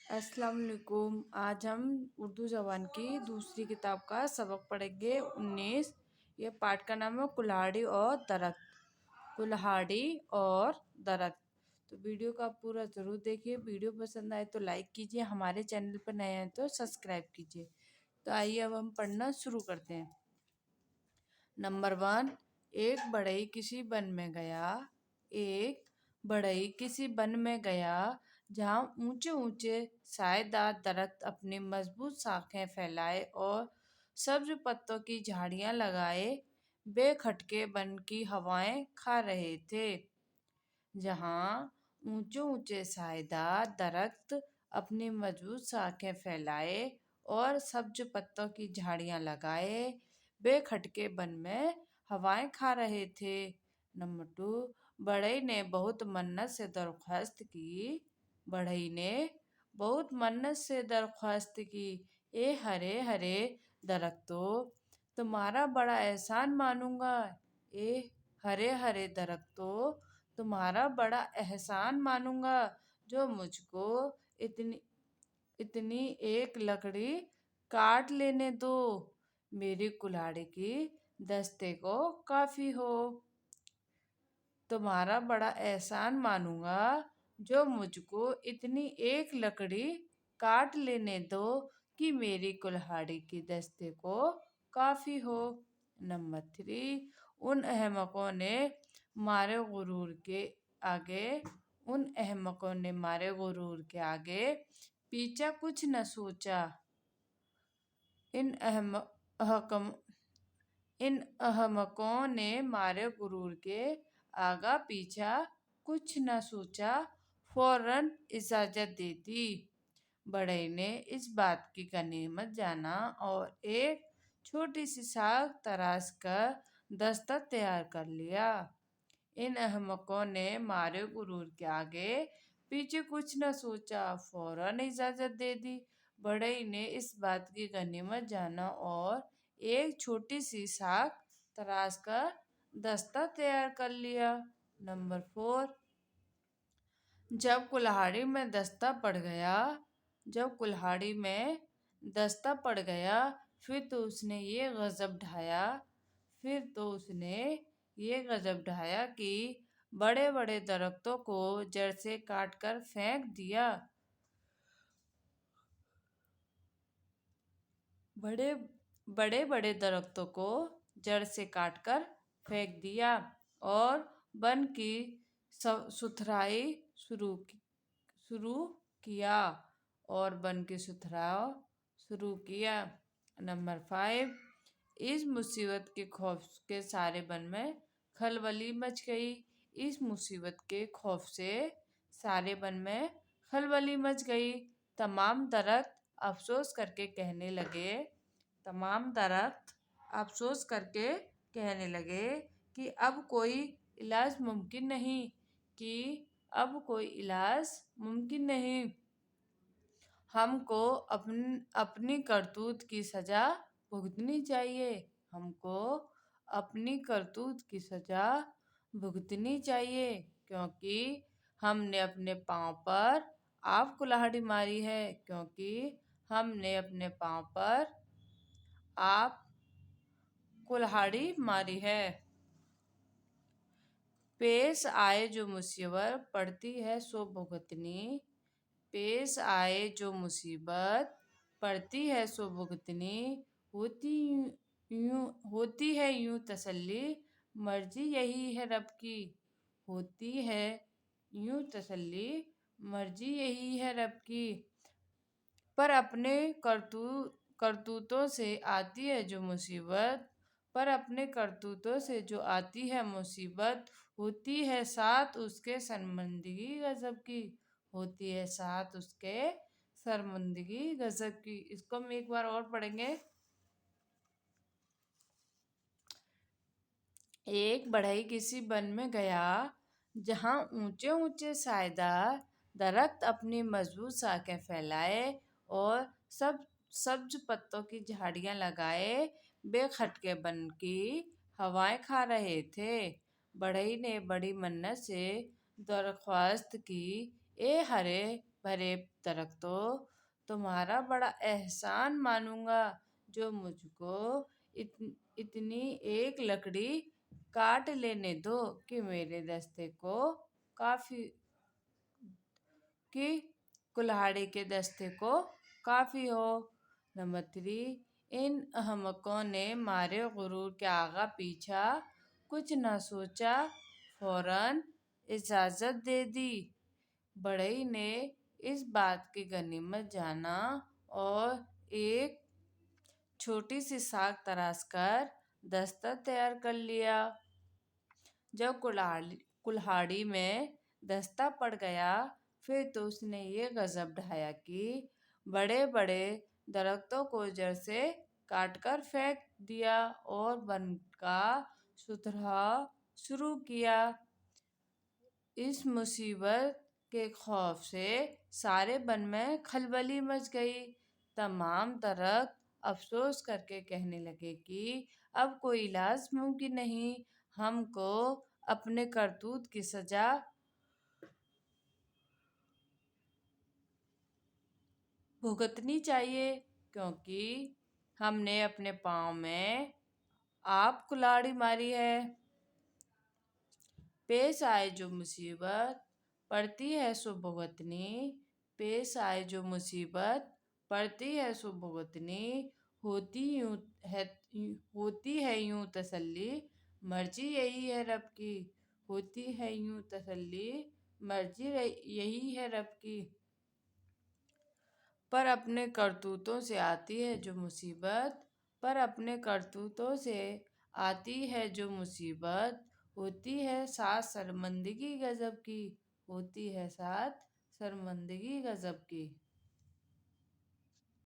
अस्सलाम वालेकुम। आज हम उर्दू ज़बान की दूसरी किताब का सबक पढ़ेंगे 19। ये पाठ का नाम है कुल्हाड़ी और दरख्त। कुल्हाड़ी और दरख्त। तो वीडियो का पूरा ज़रूर देखिए। वीडियो पसंद आए तो लाइक कीजिए, हमारे चैनल पर नए हैं तो सब्सक्राइब कीजिए। तो आइए अब हम पढ़ना शुरू करते हैं। नंबर 1। एक बढ़ई किसी वन में गया। एक बढ़ई किसी वन में गया जहाँ ऊंचे ऊंचे साएदार दरख्त अपनी मजबूत शाखें फैलाए और सब्ज पत्तों की झाड़ियां लगाए बेखटके वन की हवाएं खा रहे थे। जहाँ ऊंचे ऊंचे साएदार दरख्त अपनी मजबूत शाखें फैलाए और सब्ज पत्तों की झाड़ियां लगाए बेखटके वन में हवाएं खा रहे थे। नंबर 2। बढ़ई ने बहुत मन्नत से दरख्वास्त की। बढ़ई ने बहुत मन्नत से दरख्वास्त की, ए हरे हरे दरख्तों, तुम्हारा बड़ा एहसान मानूंगा। ए हरे हरे दरख्तों, तुम्हारा बड़ा एहसान मानूंगा जो मुझको इतनी इतनी एक लकड़ी काट लेने दो। मेरी कुल्हाड़ी की दस्ते को काफी हो। तुम्हारा बड़ा एहसान मानूंगा जो मुझको इतनी एक लकड़ी काट लेने दो कि मेरी कुल्हाड़ी की दस्ते को काफी हो। नंबर 3। उन अहमकों ने मारे गुरूर के आगे उन अहमकों ने मारे गुरूर के आगे पीछा कुछ न सोचा। इन अहम इन अहमकों ने मारे गुरूर के आगा पीछा कुछ न सोचा, फौरन इजाजत दे दी। बढ़ई ने इस बात की गनीमत जाना और एक छोटी सी साग तराश कर दस्ता तैयार कर लिया। इन अहमकों ने मारे गुरूर के आगे पीछे कुछ न सोचा, फौरन इजाजत दे दी। बढ़ई ने इस बात की गनीमत जाना और एक छोटी सी साग तराश कर दस्ता तैयार कर लिया। नंबर 4। जब कुल्हाड़ी में दस्ता पड़ गया जब कुल्हाड़ी में दस्ता पड़ गया फिर तो उसने ये गजब ढाया कि बड़े बड़े दरख्तों को जड़ से काटकर फेंक दिया। बड़े बड़े बड़े दरख्तों को जड़ से काटकर फेंक दिया और वन की सुथराई शुरू किया और वन की सुथराई शुरू किया। नंबर 5। इस मुसीबत के खौफ के सारे वन में खलबली मच गई। इस मुसीबत के खौफ से सारे वन में खलबली मच गई। तमाम दरख्त अफसोस करके कहने लगे तमाम दरख्त अफसोस करके कहने लगे कि अब कोई इलाज मुमकिन नहीं कि अब कोई इलाज मुमकिन नहीं। हमको अपनी करतूत की सजा भुगतनी चाहिए। हमको अपनी करतूत की सजा भुगतनी चाहिए क्योंकि हमने अपने पाँव पर आप कुल्हाड़ी मारी है। क्योंकि हमने अपने पाँव पर आप कुल्हाड़ी मारी है। पेश आए जो मुसीबत पड़ती है सो भुगतनी। पेश आए जो मुसीबत पड़ती है सो भुगतनी। होती है यूं तसल्ली, मर्जी यही है रब की। होती है यूं तसल्ली, मर्जी यही है रब की। पर अपने करतूतों से आती है जो मुसीबत पर अपने करतूतों से जो आती है मुसीबत होती है साथ उसके शर्मिंदगी गजब की। होती है साथ उसके शर्मिंदगी गजब की। इसको हम एक बार और पढ़ेंगे। एक बढ़ई किसी वन में गया जहाँ ऊंचे ऊंचे साएदार दरख्त अपनी मजबूत शाखें फैलाए और सब्ज पत्तों की झाड़ियां लगाए बेखटके वन की हवाएं खा रहे थे। बढ़ई ने बड़ी मन्नत से दरख्वास्त की, ए हरे بھرے درختوں، تمہارا بڑا احسان مانوں گا جو مجھ کو اتنی ایک لکڑی کاٹ لینے دو کہ میرے دستے کو کافی کہ کلہاڑی کے دستے کو کافی ہو۔ نمبر 3، ان احمقوں نے مارے غرور کے آگا پیچھا کچھ نہ سوچا، فوراً اجازت دے دی۔ بڑھئی نے اس بات کی غنیمت جانا اور ایک چھوٹی سی ساکھ تراش کر دستہ تیار کر لیا۔ جب کلہاڑی میں دستہ پڑ گیا پھر تو اس نے یہ غضب ڈھایا کہ بڑے بڑے درختوں کو جڑ سے کاٹ کر پھینک دیا اور بن کا ستھراؤ شروع کیا۔ اس مصیبت کے خوف سے سارے بن میں کھلبلی مچ گئی۔ تمام درخت افسوس کر کے کہنے لگے کہ اب کوئی علاج ممکن نہیں، ہم کو اپنے کرتوت کی سزا بھگتنی چاہیے، کیونکہ ہم نے اپنے پاؤں میں آپ کلاڑی ماری ہے۔ پیش آئے جو مصیبت پڑتی ہے سو بھگتنی، پیش آئے جو مصیبت پڑتی ہے سو بھگتنی، ہوتی ہے یوں تسلی، مرضی یہی ہے رب کی، ہوتی ہے یوں تسلی، مرضی یہی ہے رب کی۔ پر اپنے کرتوتوں سے آتی ہے جو مصیبت، پر اپنے کرتوتوں سے آتی ہے جو مصیبت، ہوتی ہے ساتھ شرمندگی غضب کی، ہوتی ہے ساتھ شرمندگی غضب کی۔